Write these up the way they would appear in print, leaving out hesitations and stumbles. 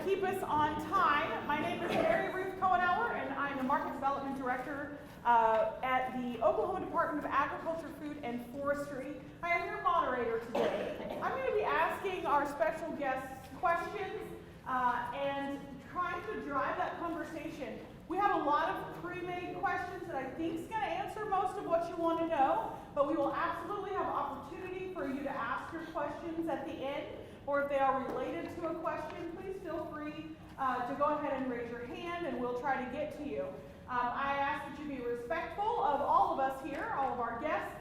keep us on time. My name is Mary Ruth Cohenauer, and I'm the Market Development Director at the Oklahoma Department of Agriculture, Food, and Forestry. I am your moderator today. I'm going to be asking our special guests questions and trying to drive that conversation. We have a lot of pre-made questions that I think is going to answer most of what you want to know, but we will absolutely have opportunity for you to ask your questions at the end, or if they are related to a question, please feel free to go ahead and raise your hand and we'll try to get to you. I ask that you be respectful of all of us here, all of our guests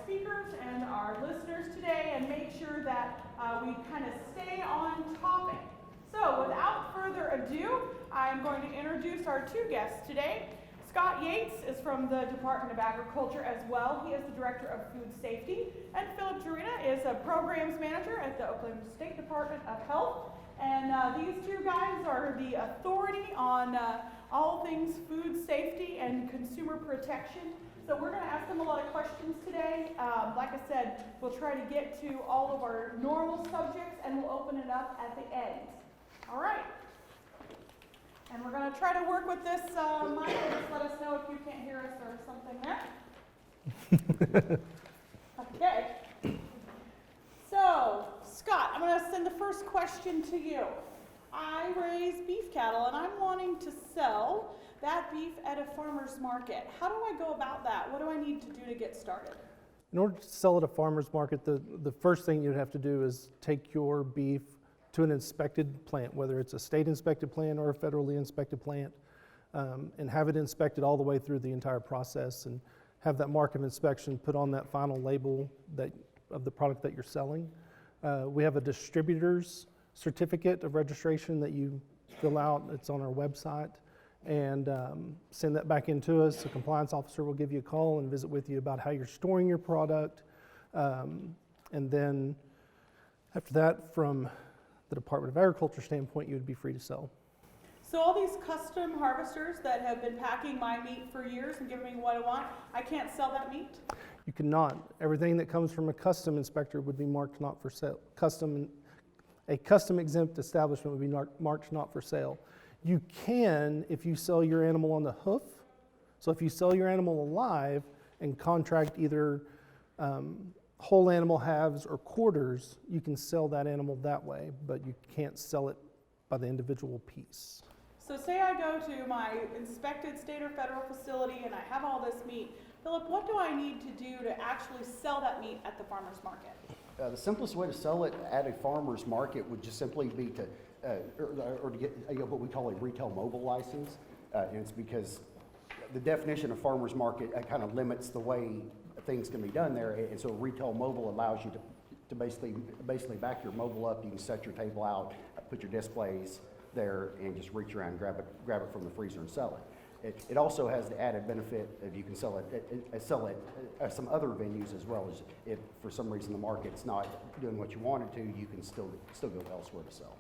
speakers, and our listeners today, and make sure that we kind of stay on topic. So without further ado, I'm going to introduce our two guests today. Scott Yates is from the Department of Agriculture as well. He is the Director of Food Safety. And Philip Jurina is a Programs Manager at the Oklahoma State Department of Health. And these two guys are the authority on all things food safety and consumer protection. So we're going to ask them a lot of questions today. Like I said, we'll try to get to all of our normal subjects and we'll open it up at the end. All right. And we're going to try to work with this mic. Just let us know if you can't hear us or something there. Okay. So, Scott, I'm going to send the first question to you. I raise beef cattle and I'm wanting to sell that beef at a farmer's market. How do I go about that? What do I need to do to get started? In order to sell at a farmer's market, the first thing you'd have to do is take your beef to an inspected plant, whether it's a state inspected plant or a federally inspected plant, and have it inspected all the way through the entire process and have that mark of inspection put on that final label of the product that you're selling. We have a distributor's certificate of registration that you fill out. It's on our website, and send that back into us. The compliance officer will give you a call and visit with you about how you're storing your product. And then after that, from the Department of Agriculture standpoint, you would be free to sell. So all these custom harvesters that have been packing my meat for years and giving me what I want, I can't sell that meat? You cannot. Everything that comes from a custom inspector would be marked not for sale. A custom exempt establishment would be marked not for sale. You can if you sell your animal on the hoof. So if you sell your animal alive and contract either whole animal halves or quarters, you can sell that animal that way, but you can't sell it by the individual piece. So say I go to my inspected state or federal facility and I have all this meat. Philip, what do I need to do to actually sell that meat at the farmer's market? The simplest way to sell it at a farmer's market would just simply be to get what we call a retail mobile license. And it's because the definition of farmer's market kind of limits the way things can be done there, and so retail mobile allows you to basically back your mobile up. You can set your table out, put your displays there, and just reach around and grab it from the freezer and sell it. It also has the added benefit of you can sell it at some other venues as well. As if for some reason the market's not doing what you want it to, you can still go elsewhere to sell.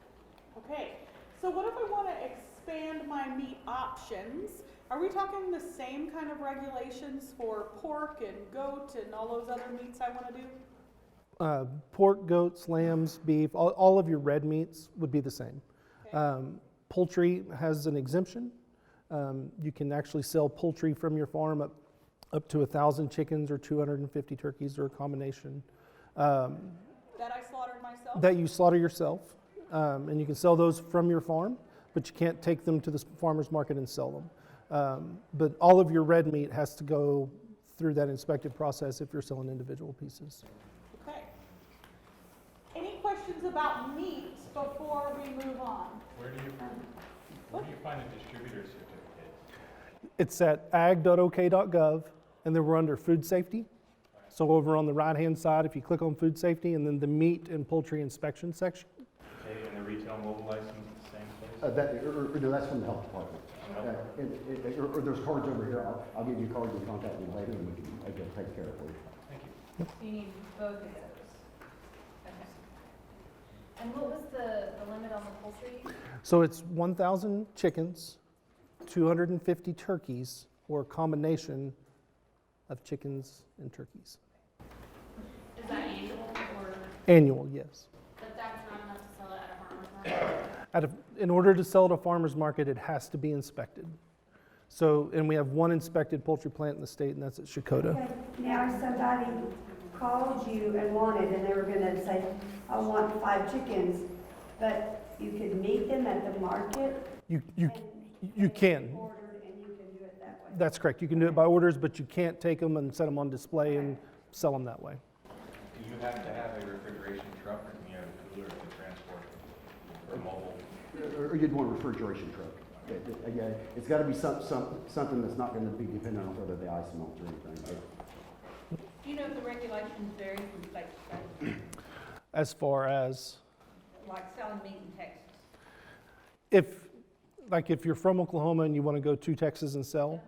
Okay, so what if I want to expand my meat options? Are we talking the same kind of regulations for pork and goat and all those other meats I want to do? Pork, goats, lambs, beef, all of your red meats would be the same. Okay. Poultry has an exemption. You can actually sell poultry from your farm up to 1,000 chickens or 250 turkeys or a combination. That I slaughtered myself? That you slaughter yourself. And you can sell those from your farm, but you can't take them to the farmer's market and sell them. But all of your red meat has to go through that inspected process if you're selling individual pieces. Okay. Any questions about meat before we move on? Where do you find a distributor certificate? It's at ag.ok.gov, and then we're under food safety. So over on the right-hand side, if you click on food safety, and then the meat and poultry inspection section. Okay, and the retail mobile license is the same place? No, that's from the health department. Or there's cards over here. I'll give you cards and contact me later, and we can take care of it for you. Thank you. So you need both of those. Okay. And what was the limit on the poultry? So it's 1,000 chickens, 250 turkeys, or a combination of chickens and turkeys. Is that annual or? Annual, yes. But that's not enough to sell it at a farmer's market? In order to sell at a farmer's market, it has to be inspected. So, and we have one inspected poultry plant in the state, and that's at Shakota. Okay, now if somebody called you and wanted, and they were gonna say, I want 5 chickens, but you could meet them at the market? You and can. order, and you can do it that way? That's correct. You can do it by orders, but you can't take them and set them on display and sell them that way. Do you have to have a refrigeration truck, or can you have a cooler to transport or mobile? Or you'd want a refrigeration truck. Yeah, it's gotta be something that's not gonna be dependent on whether they ice melt or anything. Do you know if the regulations vary from state to state, As far as like selling meat in Texas? if you're from Oklahoma and you want to go to Texas and sell,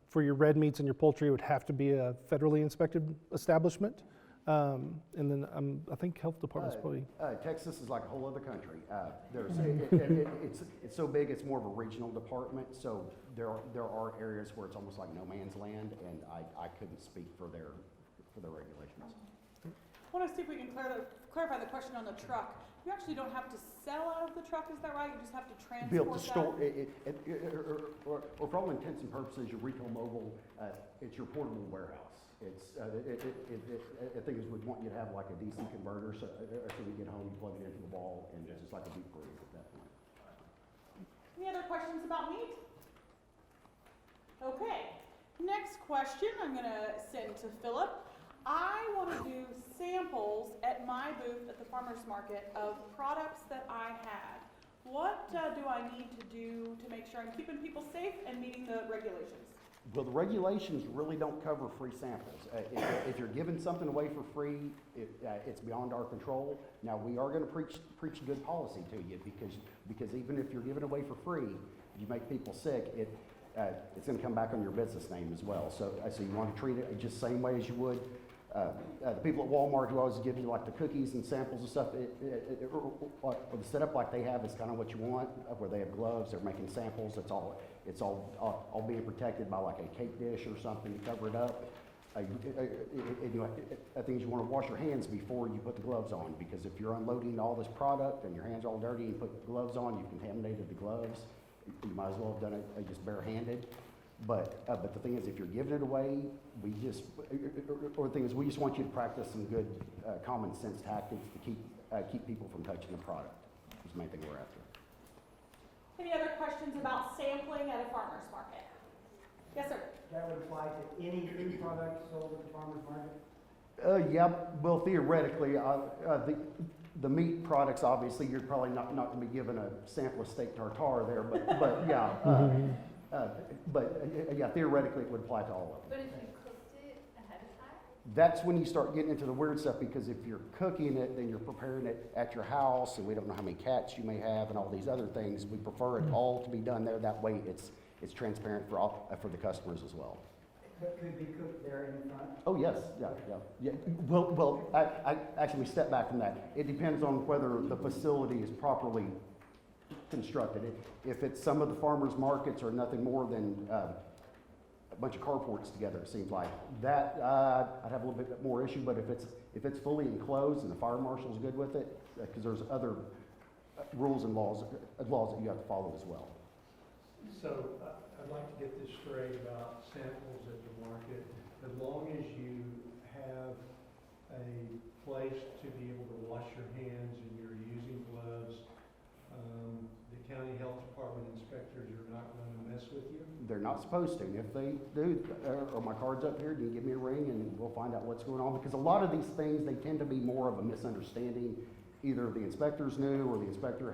for your red meats and your poultry, it would have to be a federally inspected establishment. And then I think health department's probably. Texas is like a whole other country. It's so big, it's more of a regional department, so there are areas where it's almost like no man's land, and I couldn't speak for their regulations. I want to see if we can clarify the question on the truck. You actually don't have to sell out of the truck, is that right? You just have to transport Be able to that? store, or for all intents and purposes, your retail mobile, it's your portable warehouse. It's, I think is we'd want you to have like a DC converter, so when you get home, you plug it into the wall, and it's just like a deep freeze at that point. Any other questions about meat? Okay, next question I'm gonna send to Philip. I want to do samples at my booth at the farmer's market of products that I had. What do I need to do to make sure I'm keeping people safe and meeting the regulations? Well, the regulations really don't cover free samples. If you're giving something away for free, it's beyond our control. Now, we are going to preach good policy to you because even if you're giving away for free, you make people sick, it's going to come back on your business name as well. So you want to treat it just the same way as you would. The people at Walmart who always give you like the cookies and samples and stuff, or the setup like they have is kind of what you want, where they have gloves, they're making samples, it's all being protected by like a cake dish or something to cover it up. I think you want to wash your hands before you put the gloves on, because if you're unloading all this product and your hands are all dirty and you put gloves on, you've contaminated the gloves. You might as well have done it just barehanded. But the thing is, if you're giving it away, we just want you to practice some good common sense tactics to keep people from touching the product. That's the main thing we're after. Any other questions about sampling at a farmer's market? Yes, sir. That would apply to any food product sold at the farmer's market? Yeah, well, theoretically, the meat products, obviously, you're probably not going to be given a sample of steak tartare there, but yeah. Yeah, theoretically, it would apply to all of them. But if you cooked it ahead of time? That's when you start getting into the weird stuff, because if you're cooking it, then you're preparing it at your house, and we don't know how many cats you may have and all these other things. We prefer it all to be done there. That way, it's transparent for the customers as well. But could be cooked there in front? Oh, yes, yeah. Well, actually, we step back from that. It depends on whether the facility is properly constructed. If it's some of the farmers markets are nothing more than a bunch of carports together, it seems like that I'd have a little bit more issue. But if it's fully enclosed and the fire marshal's good with it, because there's other rules and laws that you have to follow as well. So I'd like to get this straight about samples at the market. As long as you have a place to be able to wash your hands and you're using gloves, the county health department inspectors are not going to mess with you? They're not supposed to. If they do, or my card's up here, you can give me a ring and we'll find out what's going on. Because a lot of these things, they tend to be more of a misunderstanding. Either the inspector's new or the inspector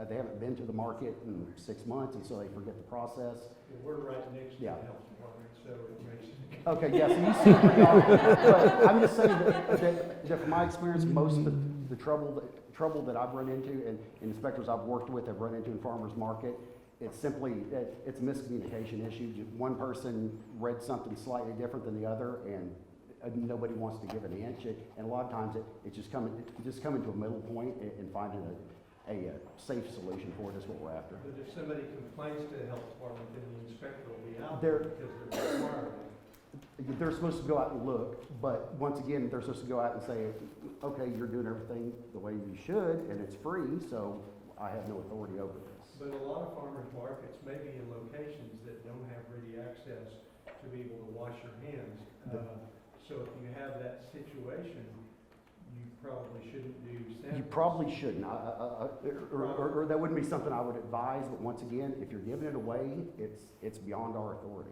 they haven't been to the market in 6 months, and so they forget the process. Yeah, we're right next to Yeah. the health department, so it makes it. Okay, yeah, so you see where you are. But I'm just saying that from my experience, most of the trouble that I've run into and inspectors I've worked with have run into in farmers market, it's a miscommunication issue. One person read something slightly different than the other, and nobody wants to give an inch. And a lot of times it's just coming to a middle point and finding a safe solution for it is what we're after. But if somebody complains to the health department, then the inspector will be out They're- there because they're required. They're supposed to go out and look, but once again, they're supposed to go out and say, okay, you're doing everything the way you should, and it's free, so I have no authority over this. But a lot of farmers markets may be in locations that don't have ready access to be able to wash your hands. So if you have that situation, you probably shouldn't do samples. You probably shouldn't, or that wouldn't be something I would advise, but once again, if you're giving it away, it's beyond our authority.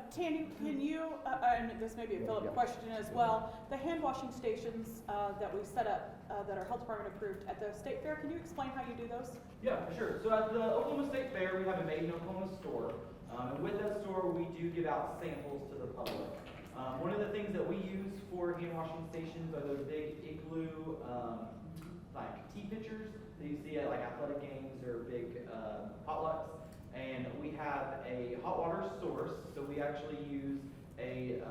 Tandy, can you, and this may be a Philip Yeah. question as well, the hand washing stations that we set up that are health department approved at the state fair, can you explain how you do those? Yeah, for sure. So at the Oklahoma State Fair, we have a Made in Oklahoma store. And with that store, we do give out samples to the public. One of the things that we use for hand washing stations are those big igloo, like tea pitchers that you see at like athletic games or big potlucks. And we have a hot water source, so we actually use a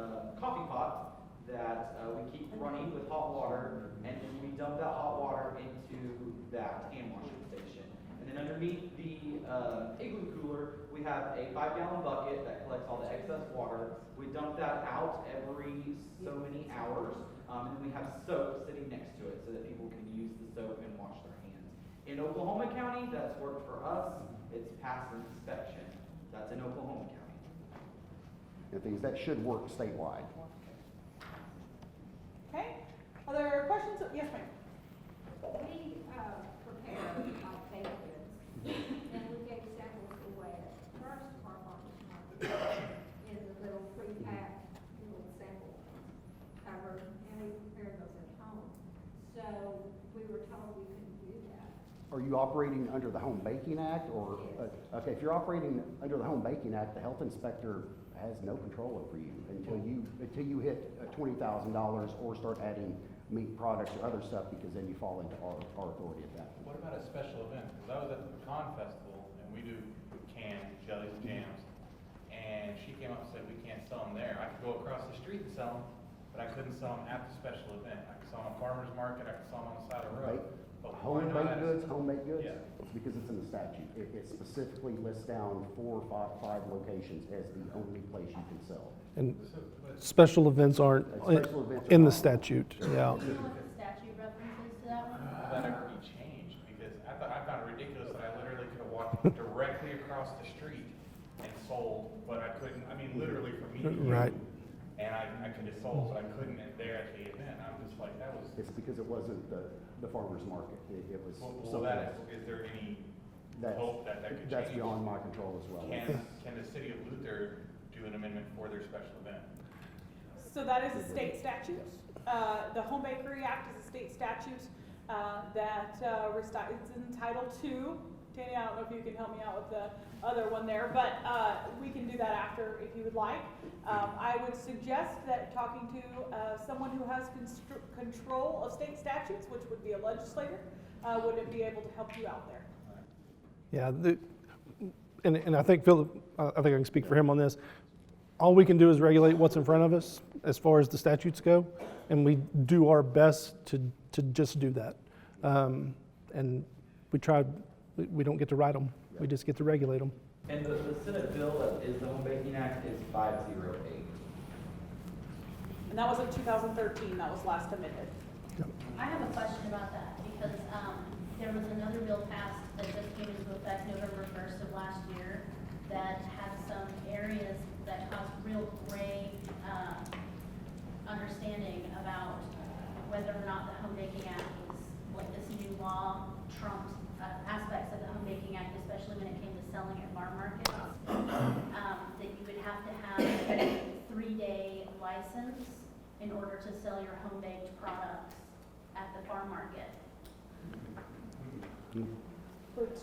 coffee pot that we keep running with hot water, and then we dump that hot water into that hand washing station. And then underneath the igloo cooler, we have a 5-gallon bucket that collects all the excess water. We dump that out every so many hours, and then we have soap sitting next to it so that people can use the soap and wash their hands. In Oklahoma County, that's worked for us. It's passed inspection. That's in Oklahoma County. And things that should work statewide. Okay, other questions? Yes, ma'am. We prepare like baked goods, and we gave samples away at first of our farmers market in the little pre-packed little sample cover, and we prepared those at home. So we were told we couldn't do that. Are you operating under the Home Baking Act, or, okay, if you're operating under the Home Baking Act, the health inspector has no control over you until you hit $20,000 or start adding meat products or other stuff, because then you fall into our authority at that point. What about a special event? Because I was at the pecan festival, and we do canned jellies and jams, and she came up and said, we can't sell them there. I could go across the street and sell them, but I couldn't sell them at the special event. I could sell them at farmer's market, I could sell them on the side of the road. But why not at a- Homemade goods? Yeah. It's because it's in the statute. It specifically lists down 4 or 5 locations as the only place you can sell. And special events aren't Special events are in the not. statute, yeah. Do you know what the statute references to that one? Will that ever be changed? Because I found it ridiculous that I literally could have walked directly across the street and sold, but I couldn't, I mean, literally from me to you. Right. And I could have sold, but I couldn't there at the event. I'm just like, that was, It's because it wasn't the farmer's market. It was so something that else. is there any That's- hope that could change? That's beyond my control as well. Can the city of Luther do an amendment for their special event? So that is a state statute. The Home Bakery Act is a state statute that it's in Title II. Tanny, I don't know if you can help me out with the other one there, but we can do that after if you would like. I would suggest that talking to someone who has control of state statutes, which would be a legislator, would be able to help you out there. Yeah, and I think Philip, I think I can speak for him on this. All we can do is regulate what's in front of us as far as the statutes go, and we do our best to just do that. And we try, we don't get to write them, we just get to regulate them. And the Senate bill that is the Home Baking Act is 508. And that was in 2013, that was last amended. I have a question about that, because there was another bill passed that just came into effect November 1st of last year that had some areas that caused real gray understanding about whether or not the Home Baking Act was, like this new law trumped aspects of the Home Baking Act, especially when it came to selling at farm markets, that you would have to have a 3-day license in order to sell your home-baked products at the farm market.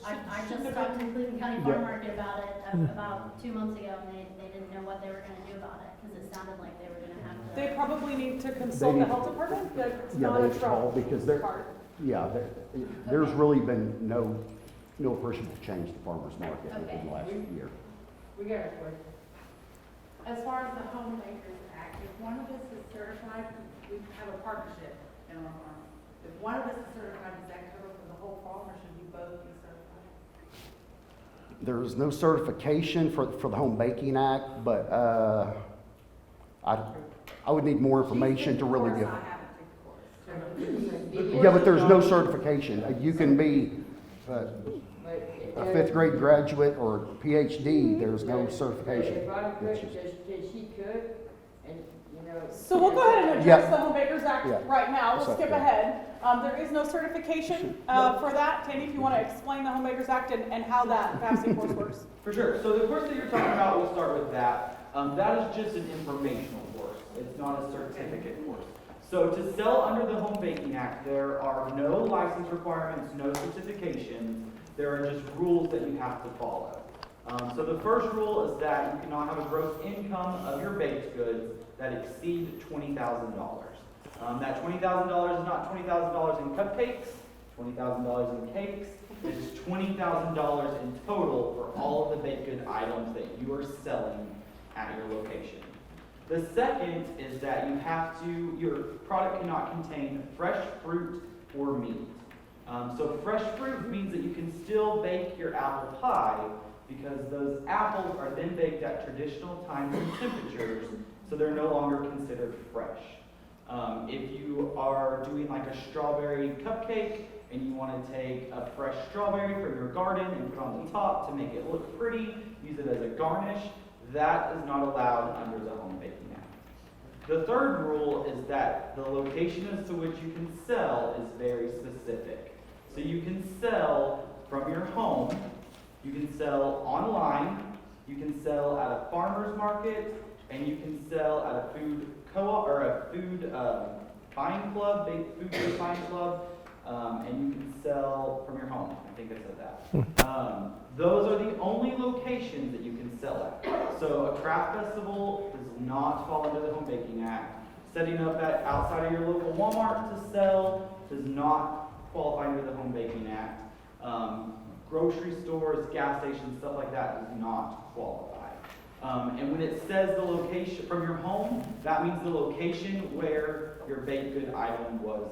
I just talked to Cleveland County Farm Market about it about 2 months ago, and they didn't know what they were gonna do about it, because it sounded like they were gonna have to. They probably need to consult the health department, but it's Yeah, not they a need to call, trouble. because there's really been no appreciable change to farmer's market in the last year. We got a question. As far as the Home Bakers Act, if one of us is certified, we have a partnership in our farm. If one of us is certified, does that cover for the whole farm, or should we both be certified? There is no certification for the Home Baking Act, but I would need more information to really give. I haven't taken the course. Yeah, but there's no certification. You can be a fifth grade graduate or PhD, there's no certification. If I'm It's quick, just- does she cook? And, you know. So we'll go ahead and address Yeah. the Home Bakers Act Yeah. right now. We'll That's skip okay. ahead. There is no certification for that. Tammy, if you want to explain the Home Bakers Act and how that passing course works. For sure. So the course that you're talking about, we'll start with that. That is just an informational course. It's not a certificate course. So to sell under the Home Baking Act, there are no license requirements, no certifications. There are just rules that you have to follow. So the first rule is that you cannot have a gross income of your baked goods that exceed $20,000. That $20,000 is not $20,000 in cupcakes, $20,000 in cakes. It is $20,000 in total for all of the baked good items that you are selling at your location. The second is that your product cannot contain fresh fruit or meat. So fresh fruit means that you can still bake your apple pie because those apples are then baked at traditional times and temperatures, so they're no longer considered fresh. If you are doing like a strawberry cupcake and you want to take a fresh strawberry from your garden and put on the top to make it look pretty, use it as a garnish, that is not allowed under the Home Baking Act. The third rule is that the location as to which you can sell is very specific. So you can sell from your home, you can sell online, you can sell at a farmer's market, and you can sell at a food co-op or a food buying club, food-based buying club, and you can sell from your home. I think I said that. Those are the only locations that you can sell at. So a craft festival does not fall under the Home Baking Act. Setting up outside of your local Walmart to sell does not qualify under the Home Baking Act. Grocery stores, gas stations, stuff like that does not qualify. And when it says the location from your home, that means the location where your baked good item was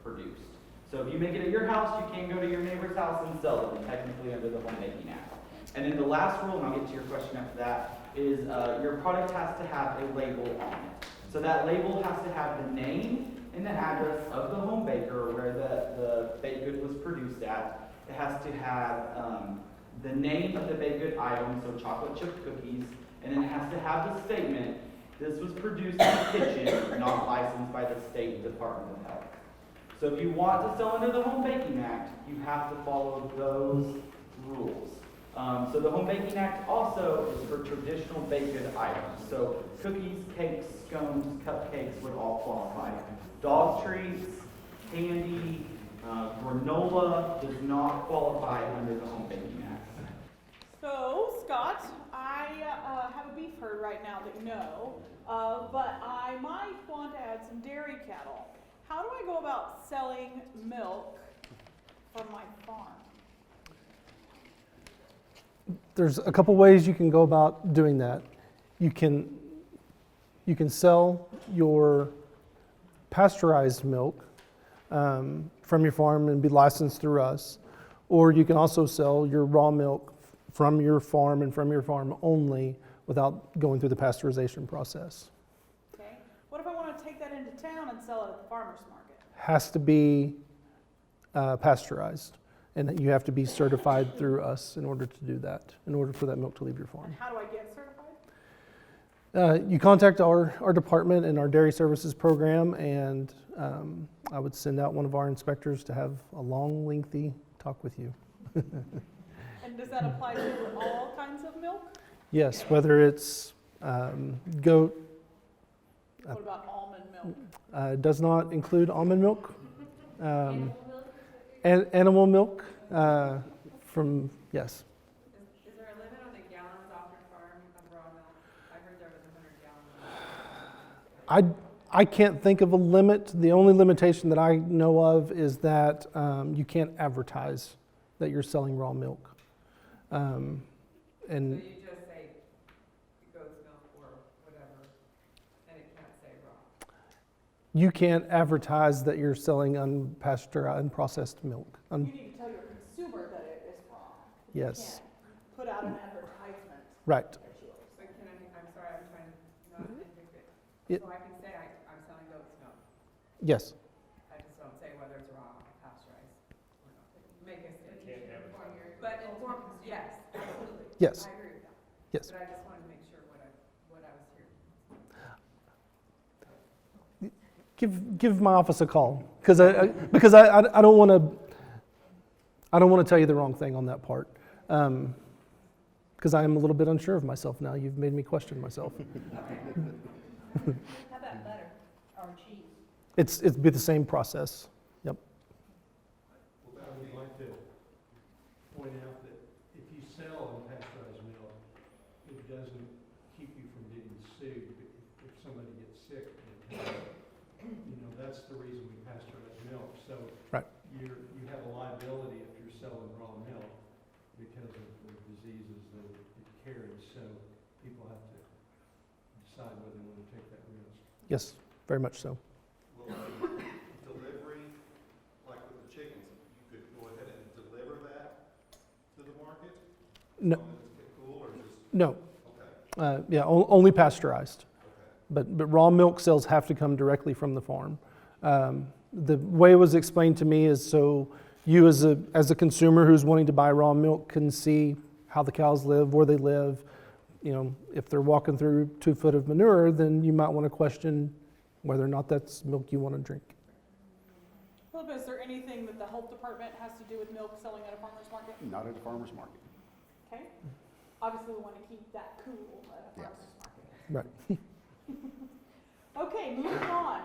produced. So if you make it at your house, you can't go to your neighbor's house and sell it, technically under the Home Baking Act. And then the last rule, and I'll get to your question after that, is your product has to have a label on it. So that label has to have the name and the address of the home baker where the baked good was produced at. It has to have the name of the baked good item, so chocolate chip cookies, and then it has to have the statement, this was produced in the kitchen, not licensed by the State Department of Health. So if you want to sell under the Home Baking Act, you have to follow those rules. So the Home Baking Act also is for traditional baked good items. So cookies, cakes, scones, cupcakes would all qualify. Dog treats, candy, granola does not qualify under the Home Baking Act. So, Scott, I have a beef herd right now that you know, but I might want to add some dairy cattle. How do I go about selling milk from my farm? There's a couple ways you can go about doing that. You can sell your pasteurized milk from your farm and be licensed through us, or you can also sell your raw milk from your farm and from your farm only without going through the pasteurization process. Okay. What if I want to take that into town and sell it at the farmer's market? Has to be pasteurized, and you have to be certified through us in order to do that, in order for that milk to leave your farm. And how do I get certified? You contact our department and our dairy services program, and I would send out one of our inspectors to have a long, lengthy talk with you. And does that apply to all kinds of milk? Yes, whether it's goat, What about almond milk? does not include almond milk, Animal milk? and animal milk from, yes. Is there a limit on the gallons off your farm of raw milk? I heard there was 100 gallons. I can't think of a limit. The only limitation that I know of is that you can't advertise that you're selling raw milk. And So you just say goat's milk or whatever, and it can't say raw. you can't advertise that you're selling unprocessed milk. You need to tell your consumer that it is raw. You Yes, can't put out an advertisement. right. So can I'm sorry, I'm trying to not integrate. It- So I can say I'm selling goat's milk. Yes, I just don't Yes, I agree with that. yes. But I just wanted to make sure what I was hearing. Give my office a call, because I don't want to tell you the wrong thing on that part, because I am a little bit unsure of myself now. You've made me question myself. How about butter or cheese? It'd be the same process. Yep. I would like to point out that if you sell unpasteurized milk, it doesn't keep you from getting sued if somebody gets sick. That's the reason we pasteurize milk. So Right. you have a liability if you're selling raw milk because of the diseases that it carries. So people have to decide whether they want to take that risk. Yes, very much so. Well, delivery, like with the chickens, you could go ahead and deliver that to the market? No, As long as it's cool or just, no. okay, Yeah, only pasteurized. okay. But raw milk sales have to come directly from the farm. The way it was explained to me is so you as a consumer who's wanting to buy raw milk can see how the cows live, where they live. If they're walking through 2 foot of manure, then you might want to question whether or not that's milk you want to drink. Philip, is there anything that the health department has to do with milk selling at a farmer's market? Not at a farmer's market. Okay. Obviously, we want to keep that cool at a Yes. farmer's market. Right. Okay, moving on.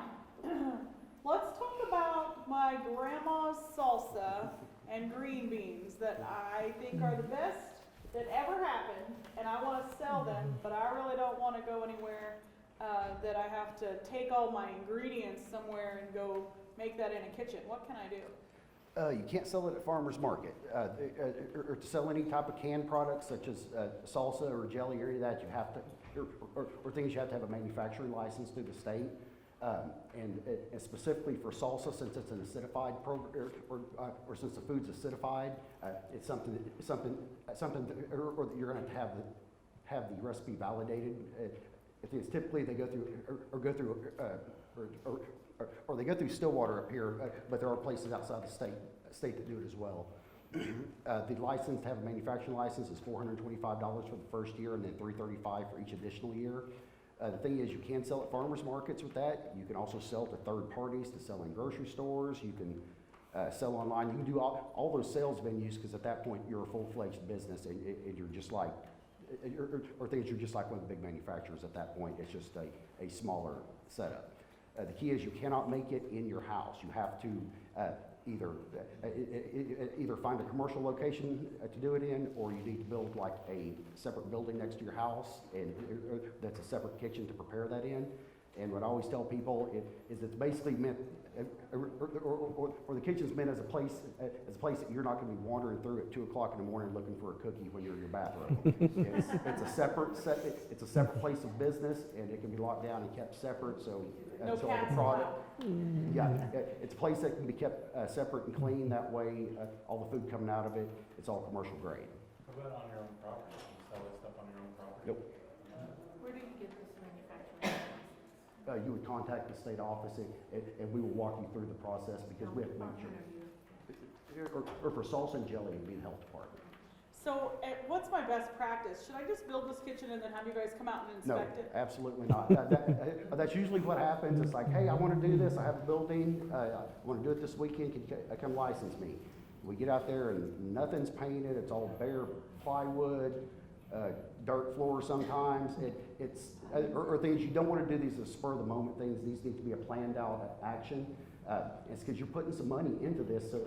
Let's talk about my grandma's salsa and green beans that I think are the best that ever happened, and I want to sell them, but I really don't want to go anywhere that I have to take all my ingredients somewhere and go make that in a kitchen. What can I do? You can't sell it at farmer's market. Or to sell any type of canned products such as salsa or jelly or any of that, you have to, or things you have to have a manufacturing license through the state. And specifically for salsa, since it's an acidified program, or since the food's acidified, it's something that you're going to have the recipe validated. If it's typically they go through Stillwater up here, but there are places outside the state that do it as well. The license to have a manufacturing license is $425 for the first year, and then $335 for each additional year. The thing is, you can sell at farmers markets with that. You can also sell to third parties to sell in grocery stores. You can sell online. You can do all those sales venues, because at that point you're a full-fledged business, and you're just like, or things you're just like one of the big manufacturers at that point. It's just a smaller setup. The key is you cannot make it in your house. You have to either find a commercial location to do it in, or you need to build like a separate building next to your house, and that's a separate kitchen to prepare that in. And what I always tell people is it's basically meant, or the kitchen's meant as a place that you're not going to be wandering through at 2 o'clock in the morning looking for a cookie when you're in your bathroom. It's a separate place of business, and it can be locked down and kept separate. So No the cats product, yeah, it's a place that can be kept separate and clean. That way, all the food coming out of it, it's all commercial grade. How about on your own property? Can you sell this stuff on your own property? Nope. Where do you get this manufacturing? You would contact the state office, and we will walk you through the process, because we have to make sure. Or for salsa and jelly, it'd be the health department. So, what's my best practice? Should I just build this kitchen and then have you guys come out and No, inspect it? absolutely not. That's usually what happens. It's like, hey, I want to do this. I have a building. I want to do it this weekend. Can you come license me? We get out there and nothing's painted. It's all bare plywood, dirt floor sometimes. Or things you don't want to do. These are spur of the moment things. These need to be a planned out action. It's because you're putting some money into this, so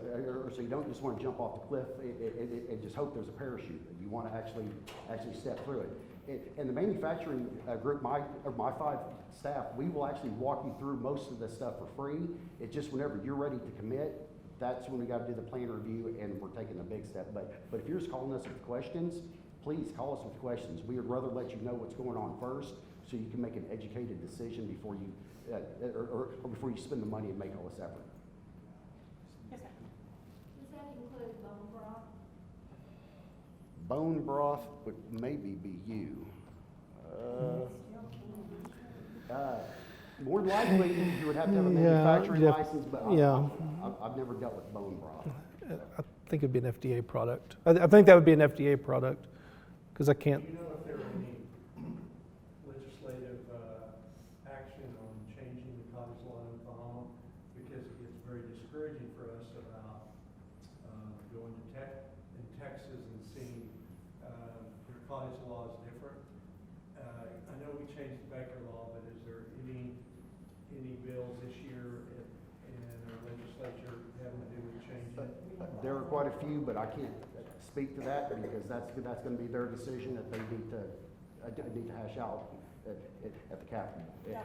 you don't just want to jump off the cliff and just hope there's a parachute. You want to actually step through it. And the manufacturing group, my 5 staff, we will actually walk you through most of this stuff for free. It's just whenever you're ready to commit, that's when we got to do the plan review, and we're taking the big step. But if you're just calling us with questions, please call us with questions. We would rather let you know what's going on first, so you can make an educated decision before you or before you spend the money and make all this effort. Yes, ma'am. Does that include bone broth? Bone broth would maybe be you. More likely, you would have to have a manufacturing license, but I've never dealt with bone broth. I think it'd be an FDA product. I think that would be an FDA product. because I can't. Do you know if there are any legislative action on changing the cottage law in Oklahoma? Because it gets very discouraging for us about going to Texas and seeing their cottage law is different. I know we changed the Baker law, but is there any bills this year in our legislature having to do with changing it? There are quite a few, but I can't speak to that because that's going to be their decision that they need to hash out at the Capitol. Yeah.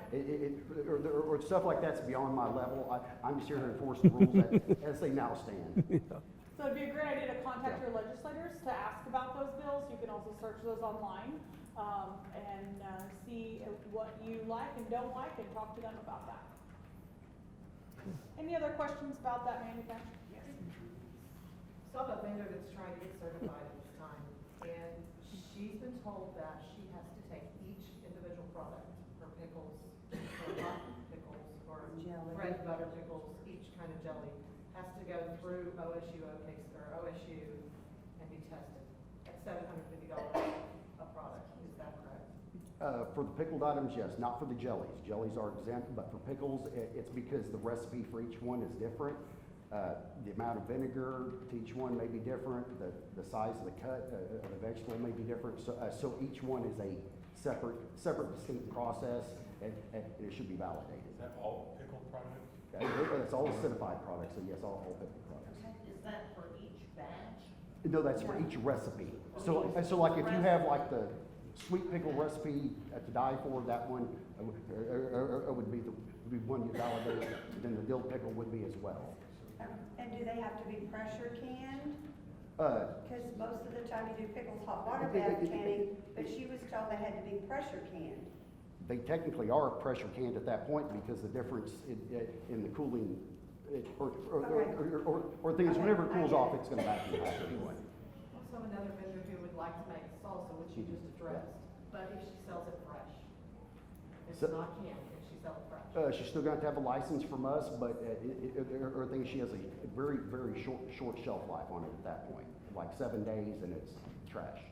Or stuff like that's beyond my level. I'm just here to enforce the rules as they now stand. So it'd be a great idea to contact your legislators to ask about those bills. You can also search those online and see what you like and don't like and talk to them about that. Any other questions about that manufacturer? Yes. Saw a vendor that's trying to get certified this time, and she's been told that she has to take each individual product, her pickles, her hot pickles, or Jelly. bread and butter pickles, each kind of jelly, has to go through OSU and be tested at $750 a product. Is that correct? For the pickled items, yes, not for the jellies. Jellies are exempt, but for pickles, it's because the recipe for each one is different. The amount of vinegar to each one may be different. The size of the cut of the vegetable may be different. So each one is a separate distinct process, and it should be validated. Is that all pickled products? It's all acidified products, so yes, all pickled products. Is that for each batch? No, that's for each recipe. So like if you have like the sweet pickle recipe to die for, that one would be the one you validate, then the dill pickle would be as well. And do they have to be pressure canned? Because most of the time you do pickles hot water bath canning, but she was told they had to be pressure canned. They technically are pressure canned at that point because the difference in the cooling, or things, whenever it cools off, it's going to vacuum back anyway. Also, another vendor who would like to make salsa, which you just addressed, but if she sells it fresh, it's not canned, if she sells it fresh. She's still going to have a license from us, but her thing, she has a very, very short shelf life on it at that point, like 7 days, and it's trash.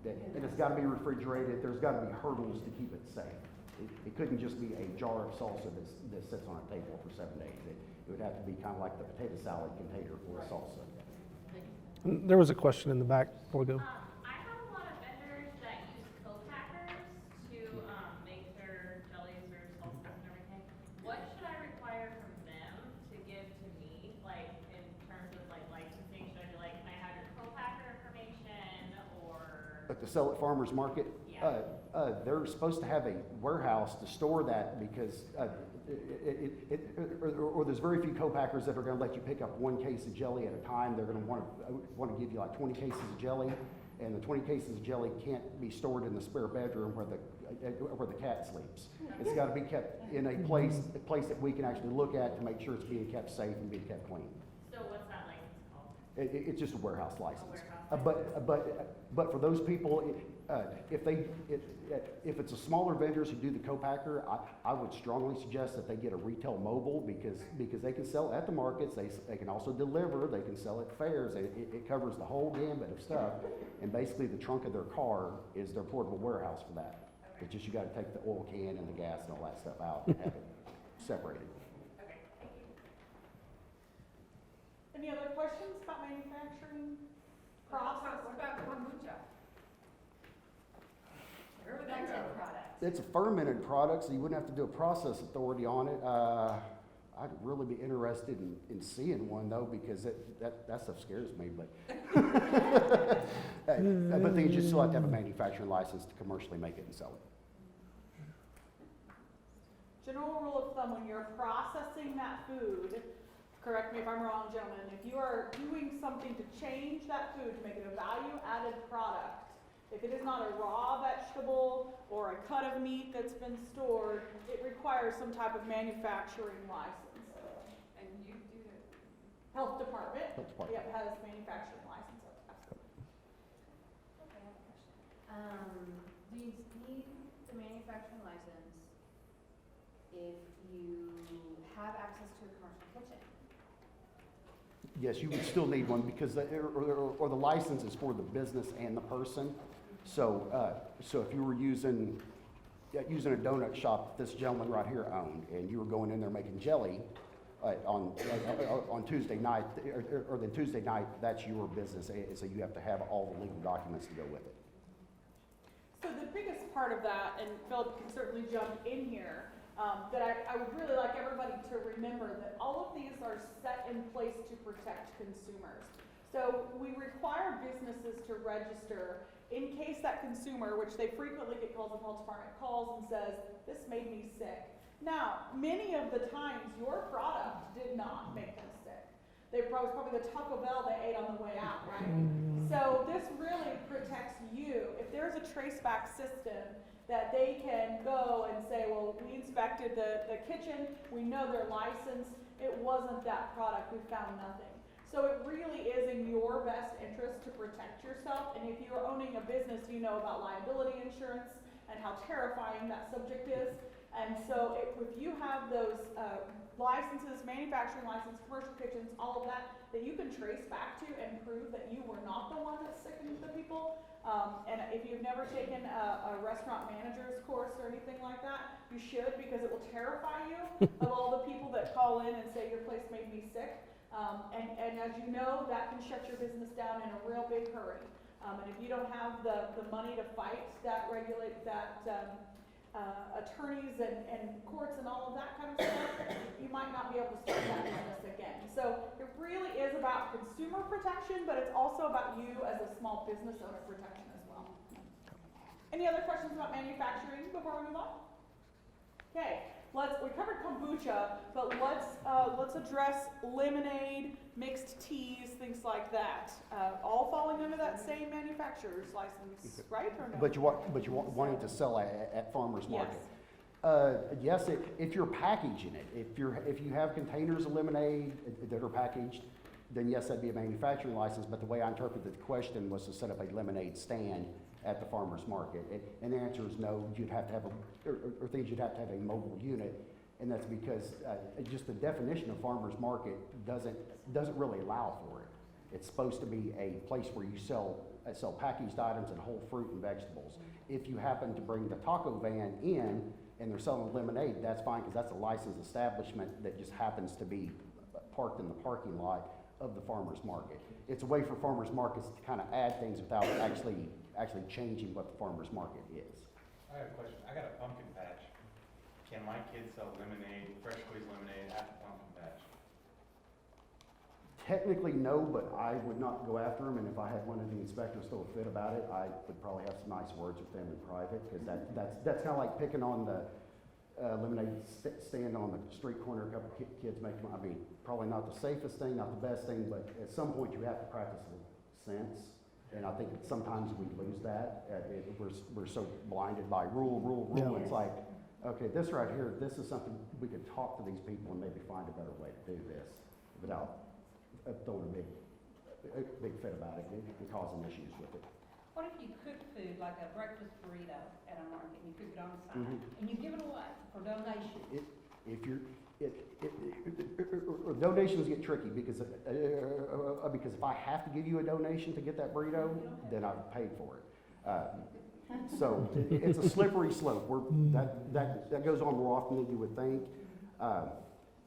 And it's got to be refrigerated. There's got to be hurdles to keep it safe. It couldn't just be a jar of salsa that sits on a table for 7 days. It would have to be kind of like the potato salad container for a salsa. There was a question in the back before we go. I have a lot of vendors that use co-packers to make their jellies or salsas and everything. What should I require from them to give to me, like in terms of like licensing? Should I be like, can I have your co-packer information or? But to sell at farmers market, Yeah. they're supposed to have a warehouse to store that because or there's very few co-packers that are going to let you pick up 1 case of jelly at a time. They're going to want to give you like 20 cases of jelly, and the 20 cases of jelly can't be stored in the spare bedroom where the cat sleeps. It's got to be kept in a place that we can actually look at to make sure it's being kept safe and being kept clean. So what's that license called? It's just a warehouse license. A warehouse But for those people, if it's a smaller vendors who do the co-packer, I would strongly suggest that they get a retail mobile because they can sell at the markets, they can also deliver, they can sell at fairs. It covers the whole gambit of stuff, and basically the trunk of their car is their portable warehouse for that. It's just you got to take the oil can and the gas and all that stuff out and have it separated. Okay, thank you. Any other questions about manufacturing process? What about kombucha? Where would that Fermented go? products. It's a fermented product, so you wouldn't have to do a process authority on it. I'd really be interested in seeing one though, because that stuff scares me, but. But they just still have to have a manufacturing license to commercially make it and sell it. General rule of thumb, when you're processing that food, correct me if I'm wrong, gentlemen, if you are doing something to change that food to make it a value-added product, if it is not a raw vegetable or a cut of meat that's been stored, it requires some type of manufacturing license. And you do it. Health department, Health department. yep, has manufacturing license, absolutely. Okay, I have a question. Do you need the manufacturing license if you have access to a commercial kitchen? Yes, you would still need one because, or the license is for the business and the person. So, so if you were using a donut shop that this gentleman right here owned, and you were going in there making jelly on Tuesday night, or then Tuesday night, that's your business, so you have to have all the legal documents to go with it. So the biggest part of that, and Philip can certainly jump in here, that I would really like everybody to remember that all of these are set in place to protect consumers. So we require businesses to register in case that consumer, which they frequently get calls, the health department calls and says, this made me sick. Now, many of the times your product did not make them sick. They was probably the Taco Bell they ate on the way out, right? So this really protects you. If there's a traceback system that they can go and say, well, we inspected the kitchen, we know their license, it wasn't that product, we found nothing. So it really is in your best interest to protect yourself, and if you're owning a business, you know about liability insurance and how terrifying that subject is. And so if you have those licenses, manufacturing license, commercial kitchens, all of that you can trace back to and prove that you were not the one that sickened the people. And if you've never taken a restaurant manager's course or anything like that, you should, because it will terrify you of all the people that call in and say your place made me sick. And as you know, that can shut your business down in a real big hurry. And if you don't have the money to fight that attorneys and courts and all of that kind of stuff, you might not be able to start that business again. So it really is about consumer protection, but it's also about you as a small business owner protection as well. Any other questions about manufacturing before we move on? Okay, we covered kombucha, but let's address lemonade, mixed teas, things like that. All falling under that same manufacturer's license, right, or no? But you wanting to sell at farmers market. Yes, if you're packaging it, if you have containers of lemonade that are packaged, then yes, that'd be a manufacturing license. But the way I interpreted the question was to set up a lemonade stand at the farmer's market. And the answer is no. You'd have to have you'd have to have a mobile unit, and that's because just the definition of farmer's market doesn't really allow for it. It's supposed to be a place where you sell packaged items and whole fruit and vegetables. If you happen to bring the taco van in and they're selling lemonade, that's fine, because that's a licensed establishment that just happens to be parked in the parking lot of the farmer's market. It's a way for farmers markets to kind of add things without actually changing what the farmer's market is. I have a question. I got a pumpkin patch. Can my kids sell lemonade, fresh squeezed lemonade at the pumpkin patch? Technically, no, but I would not go after them, and if I had one of the inspectors throw a fit about it, I would probably have some nice words with them in private, because that's kind of like picking on the lemonade stand on the street corner. A couple kids make them. I mean, probably not the safest thing, not the best thing, but at some point you have to practice sense, and I think sometimes we lose that. We're so blinded by rule. Yeah. It's like, okay, this right here, this is something we could talk to these people and maybe find a better way to do this without throwing a big fit about it and causing issues with it. What if you cook food like a breakfast burrito at a market and you cook it on the side and you give it away for donation? Donations get tricky because if I have to give you a donation to get that burrito, then I've paid for it. So it's a slippery slope. That goes on more often than you would think.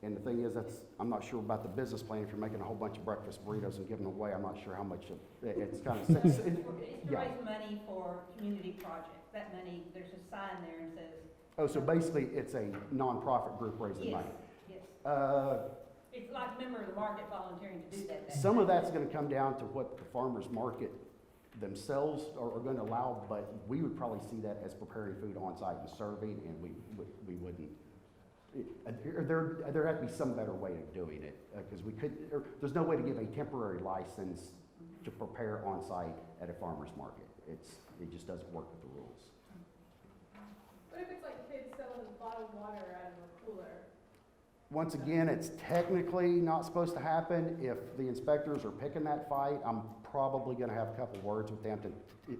And the thing is, I'm not sure about the business plan. If you're making a whole bunch of breakfast burritos and giving them away, I'm not sure how much it's kind of. It's to raise money for community projects. That money, there's a sign there and says. Oh, so basically, it's a nonprofit group raising money. Yes. It's like a member of the market volunteering to do that. Some of that's going to come down to what the farmers market themselves are going to allow, but we would probably see that as preparing food on site and serving, and we wouldn't. There had to be some better way of doing it, because there's no way to give a temporary license to prepare on site at a farmer's market. It just doesn't work with the rules. What if it's like kids selling bottled water out of a cooler? Once again, it's technically not supposed to happen. If the inspectors are picking that fight, I'm probably going to have a couple words with them to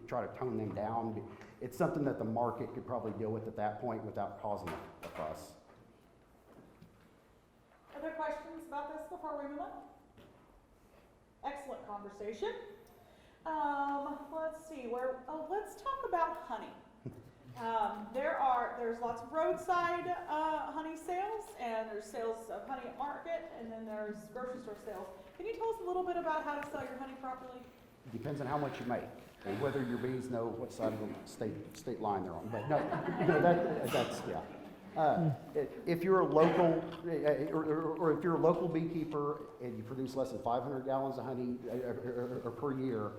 try to tone them down. It's something that the market could probably deal with at that point without causing a fuss. Other questions about this before we move on? Excellent conversation. Let's see, let's talk about honey. There's lots of roadside honey sales, and there's sales of honey at market, and then there's grocery store sales. Can you tell us a little bit about how to sell your honey properly? Depends on how much you make and whether your bees know what side of the state line they're on. But no, that's, yeah. If you're a local, or if you're a local beekeeper and you produce less than 500 gallons of honey or per year,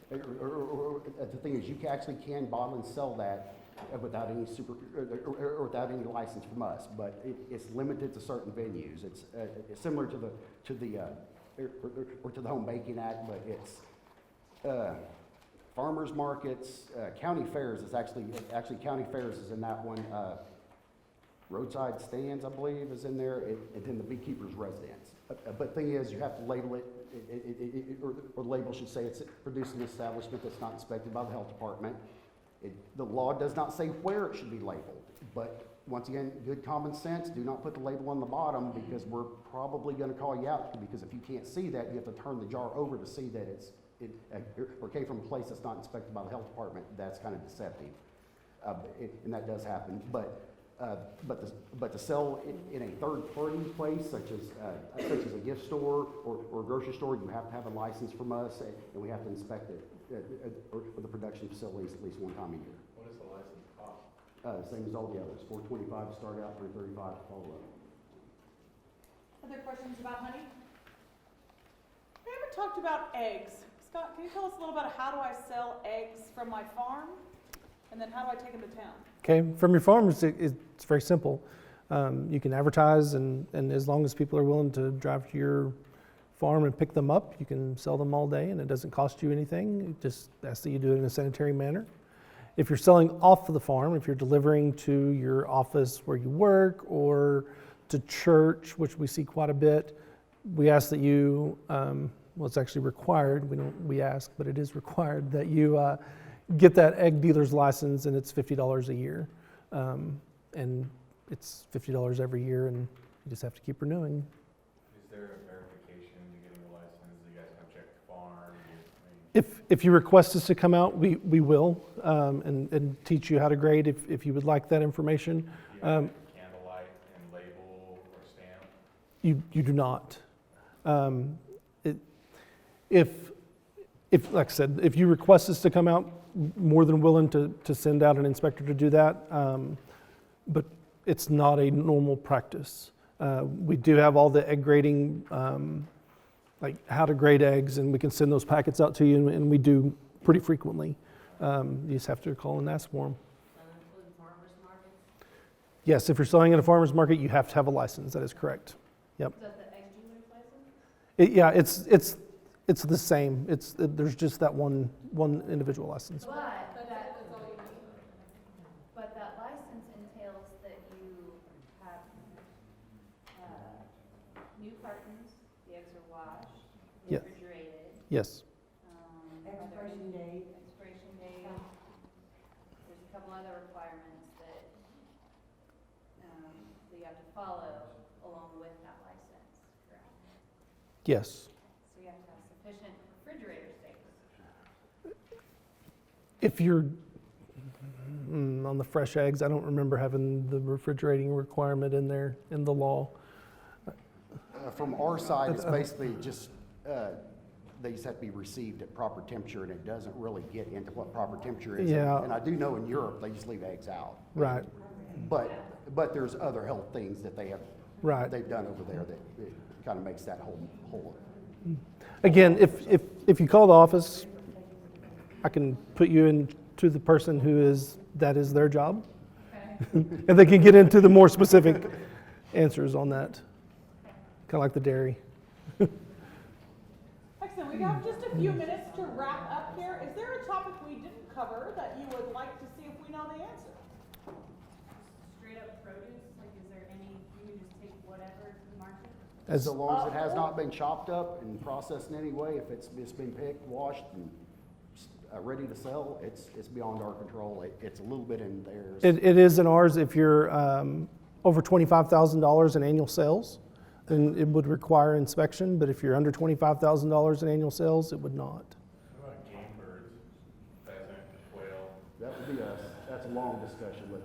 the thing is, you actually can bottle and sell that without any without any license from us. But it's limited to certain venues. It's similar to the Home Baking Act, but it's farmers markets, county fairs is actually county fairs is in that one. Roadside stands, I believe, is in there, and then the beekeeper's residence. But thing is, you have to label it, or the label should say it's produced in an establishment that's not inspected by the health department. The law does not say where it should be labeled, but once again, good common sense, do not put the label on the bottom, because we're probably gonna call you out, because if you can't see that, you have to turn the jar over to see that or came from a place that's not inspected by the health department. That's kind of deceptive, and that does happen. But to sell in a third-party place, such as a gift store or a grocery store, you have to have a license from us, and we have to inspect it or the production facilities at least one time a year. What does the license cost? Same as all the others, $425 to start out, $335 to follow up. Other questions about honey? We haven't talked about eggs. Scott, can you tell us a little about how do I sell eggs from my farm? And then how do I take them to town? Okay, from your farmers, it's very simple. You can advertise, and as long as people are willing to drive to your farm and pick them up, you can sell them all day, and it doesn't cost you anything. It just asks that you do it in a sanitary manner. If you're selling off of the farm, if you're delivering to your office where you work or to church, which we see quite a bit, we ask that you, well, it's actually required, we ask, but it is required that you get that egg dealer's license, and it's $50 a year. And it's $50 every year, and you just have to keep renewing. Is there a verification to getting a license? Do you guys have to check the farm? If you request us to come out, we will, and teach you how to grade if you would like that information. Do you have candlelight and label or stamp? You do not. If like I said, if you request us to come out, more than willing to send out an inspector to do that, but it's not a normal practice. We do have all the egg grading, like how to grade eggs, and we can send those packets out to you, and we do pretty frequently. You just have to call and ask for them. Does that include farmers markets? Yes, if you're selling at a farmer's market, you have to have a license. That is correct. Yep. Is that the egg dealer's license? Yeah, it's the same. There's just that one individual license. But that license entails that you have new cartons, the eggs are washed, Yeah. refrigerated. Yes. Expiration date. Expiration date. There's a couple other requirements that you have to follow along with that license, correct? Yes. So you have to have sufficient refrigerator space. If you're on the fresh eggs, I don't remember having the refrigerating requirement in there in the law. From our side, it's basically just, they just have to be received at proper temperature, and it doesn't really get into what proper temperature is. Yeah. And I do know in Europe, they just leave eggs out. Right. But there's other health things that they've done over there that kind of makes that whole. Again, if you call the office, I can put you into the person that is their job. Okay. And they can get into the more specific answers on that. Kind of like the dairy. Excellent. We have just a few minutes to wrap up here. Is there a topic we didn't cover that you would like to see if we know the answer? Straight up produce, like is there any, you would just take whatever to the market? As long as it has not been chopped up and processed in any way, if it's been picked, washed, and ready to sell, it's beyond our control. It's a little bit in theirs. It is in ours if you're over $25,000 in annual sales. then it would require inspection, but if you're under $25,000 in annual sales, it would not. What about game birds, pheasant, quail? That would be that's a long discussion, but,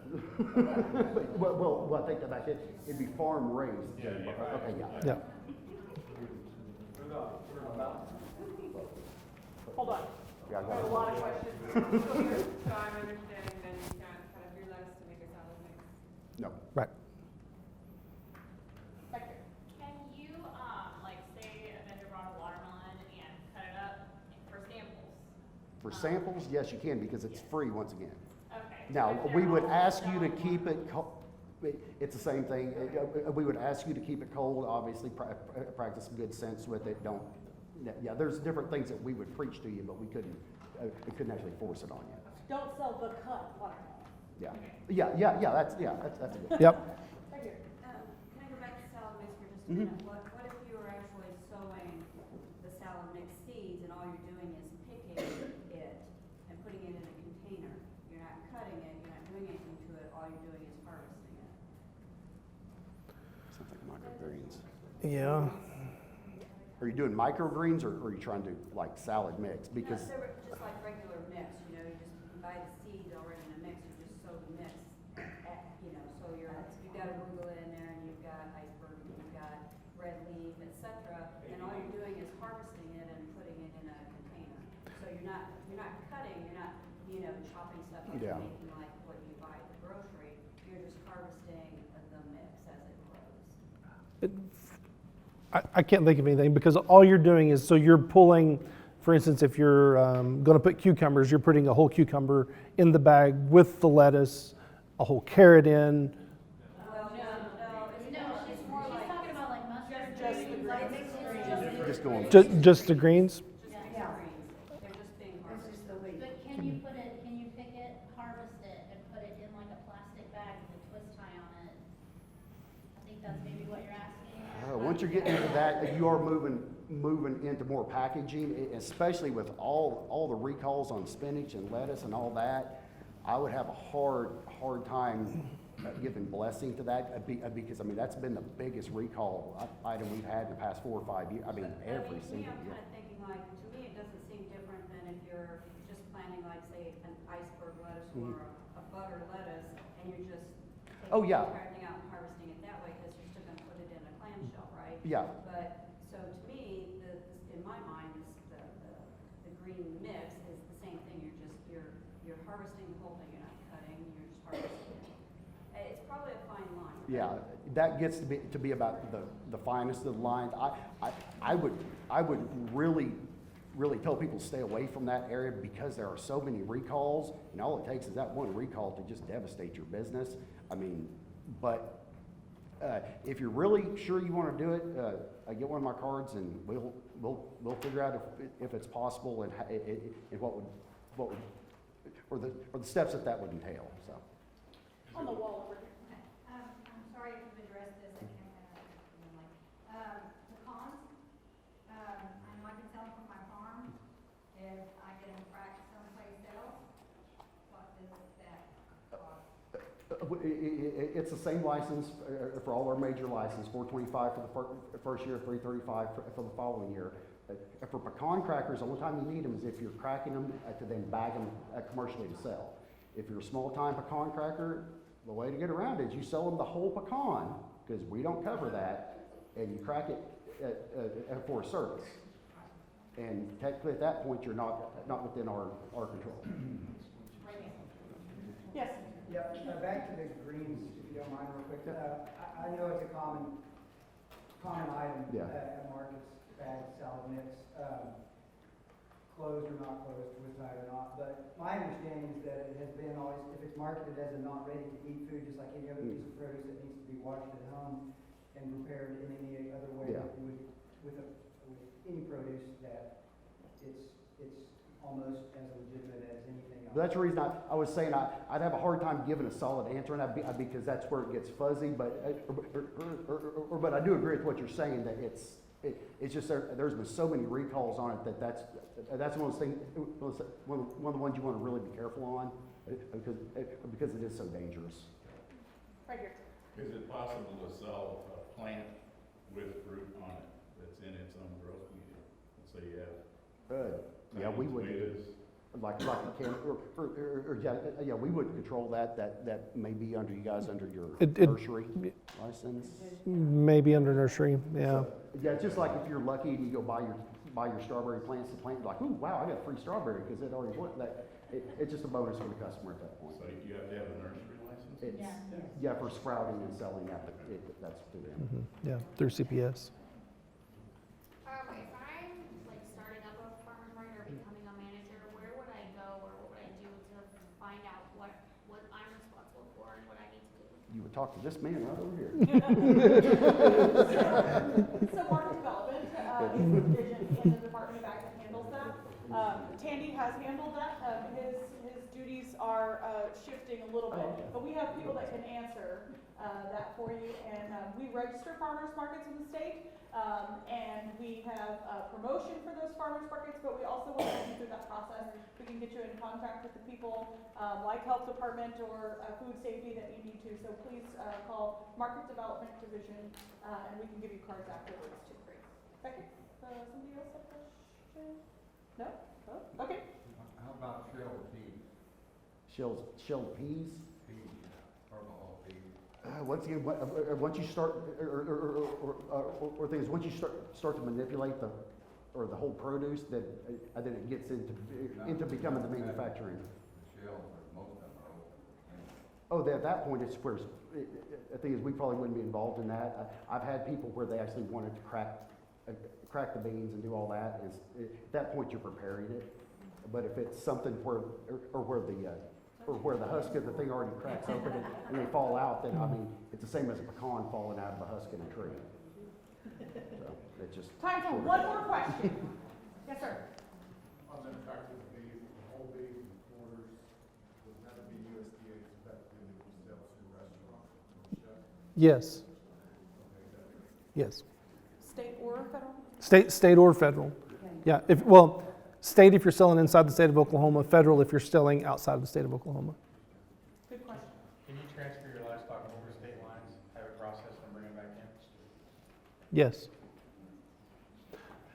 well, I think that it'd be farm raised. Yeah, yeah. Okay, yeah. Yeah. Hold on. Yeah, I have a lot of questions. So I'm understanding then you can't cut up your lettuce to make a salad mix? No. Right. Back there. Can you, like, say a vendor brought a watermelon and cut it up for samples? For samples, yes, you can, because it's free once again. Okay. Now, If we they're would all ask you to done keep it, it's the same thing. We would ask you to keep it cold, obviously, practice some good sense with it, don't, yeah, there's different things that we would preach to you, but we couldn't actually force it on you. Don't sell the cut watermelon. Yeah, that's a good. Yep. Right here. Can I go back to salad mix for just a Mhm. minute? What if you were actually sowing the salad mix seeds and all you're doing is picking it and putting it in a container? You're not cutting it, you're not doing anything to it, all you're doing is harvesting it. Sounds like microgreens. Yeah. Are you doing microgreens or are you trying to like salad mix? Because, No, they're just like regular mix, you buy the seed already in a mix, you just sow the mix so you've got arugula in there and you've got iceberg, and you've got red leaf, etc. And all you're doing is harvesting it and putting it in a container. So you're not cutting, you're not, chopping stuff up Yeah. and making like what you buy at the grocery. You're just harvesting the mix as it grows. I can't think of anything because all you're doing is, so you're pulling, for instance, if you're going to put cucumbers, you're putting a whole cucumber in the bag with the lettuce, a whole carrot in. Well, No, she's talking about like mustard Just the greens, greens. like mixed just going. Just the greens? Just Yeah. greens, they're just being harvested. But can you pick it, harvest it, and put it in like a plastic bag with a twist tie on it? I think that's maybe what you're asking. Once you're getting into that, you are moving into more packaging, especially with all the recalls on spinach and lettuce and all that. I would have a hard time giving blessing to that because that's been the biggest recall item we've had in the past 4 or 5 years. Every To me, single I'm year. kind of thinking like, to me, it doesn't seem different than if you're just planting like, say, an iceberg lettuce or a butter lettuce, and you're just Oh, yeah. carrying out and harvesting it that way, because you're still gonna put it in a clamshell, right? Yeah. But, so to me, in my mind, the green mix is the same thing, you're harvesting the whole thing, you're not cutting, you're just harvesting it. It's probably a fine line. right? Yeah, that gets to be about the finest of the lines. I would really tell people to stay away from that area because there are so many recalls, and all it takes is that one recall to just devastate your business. But if you're really sure you want to do it, get one of my cards and we'll figure out if it's possible and what would or the steps that would entail. So. On the wall over here. I'm sorry if you've addressed this, I can't, pecans, I can sell them from my farm. If I get them cracked someplace else, what does that cost? It's the same license for all our major licenses, $425 for the first year, $335 for the following year. For pecan crackers, the only time you need them is if you're cracking them to then bag them commercially to sell. If you're a small-time pecan cracker, the way to get around it is you sell them the whole pecan, because we don't cover that, and you crack it for a service. And technically at that point, you're not within our control. Yes. Yeah, back to the greens, if you don't mind real quick. I know it's a common item Yeah. at markets, bags, salad mix, closed or not closed, twist tie or not. But my understanding is that it has been always, if it's marketed as a not ready to eat food, just like any other piece of produce that needs to be washed at home and prepared in any other way Yeah. that you would with any produce, that it's almost as legitimate as anything else. But that's the reason I was saying I'd have a hard time giving a solid answer, and because that's where it gets fuzzy. But but I do agree with what you're saying, that it's just there's been so many recalls on it that's one of those things, one of the ones you want to really be careful on because it is so dangerous. Right here. Is it possible to sell a plant with fruit on it that's in its own growth medium. So you have. Yeah, we would, tomatoes. like a can, yeah, we would control that may be under you guys, under your It- nursery license. Maybe under nursery, yeah. Yeah, it's just like if you're lucky and you go buy your strawberry plants to plant, you're like, ooh, wow, I got a free strawberry, because it already went that, it's just a bonus for the customer at that point. So you have to have a nursery license? It's, yeah, for sprouting and selling that, that's through them. Yeah, through CPS. If I'm like starting up a farmer's market or becoming a manager, where would I go or what would I do to find out what I'm responsible for and what I need to do? You would talk to this man right over here. So market development is the division in the Department of Ag that handles that. Tandy has handled that. His duties are shifting a little bit, but we have people that can answer that for you. And we register farmers markets in the state, and we have promotion for those farmers markets, but we also will help you through that process. We can get you in contact with the people like health department or food safety that you need to. So please call Market Development Division, and we can give you cards afterwards too. Great. Second, somebody else have a question? No? Oh, okay. How about shelled peas? Shelled peas. Peas, purple peas. Once again, once you start, or things, once you start to manipulate the whole produce, then it gets into becoming the manufacturing. The shells, most of them are open. Oh, at that point, it's where, the thing is, we probably wouldn't be involved in that. I've had people where they actually wanted to crack the beans and do all that. At that point, you're preparing it. But if it's something where the husk of the thing already cracks open and they fall out, then I mean, it's the same as a pecan falling out of a husk in a tree. So it's just. Time for one more question. Yes, sir. On the fact of the beef, the whole beef and quarters, would that be USDA inspected if you sell to restaurants or chefs? Yes. Yes. State or federal? State or federal. Yeah, state if you're selling inside the state of Oklahoma, federal if you're selling outside of the state of Oklahoma. Good question. Can you transfer your livestock over state lines, have it processed and bring it back in? Yes.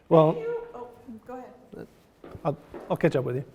Well, Thank you. Oh, go ahead. I'll catch up with you.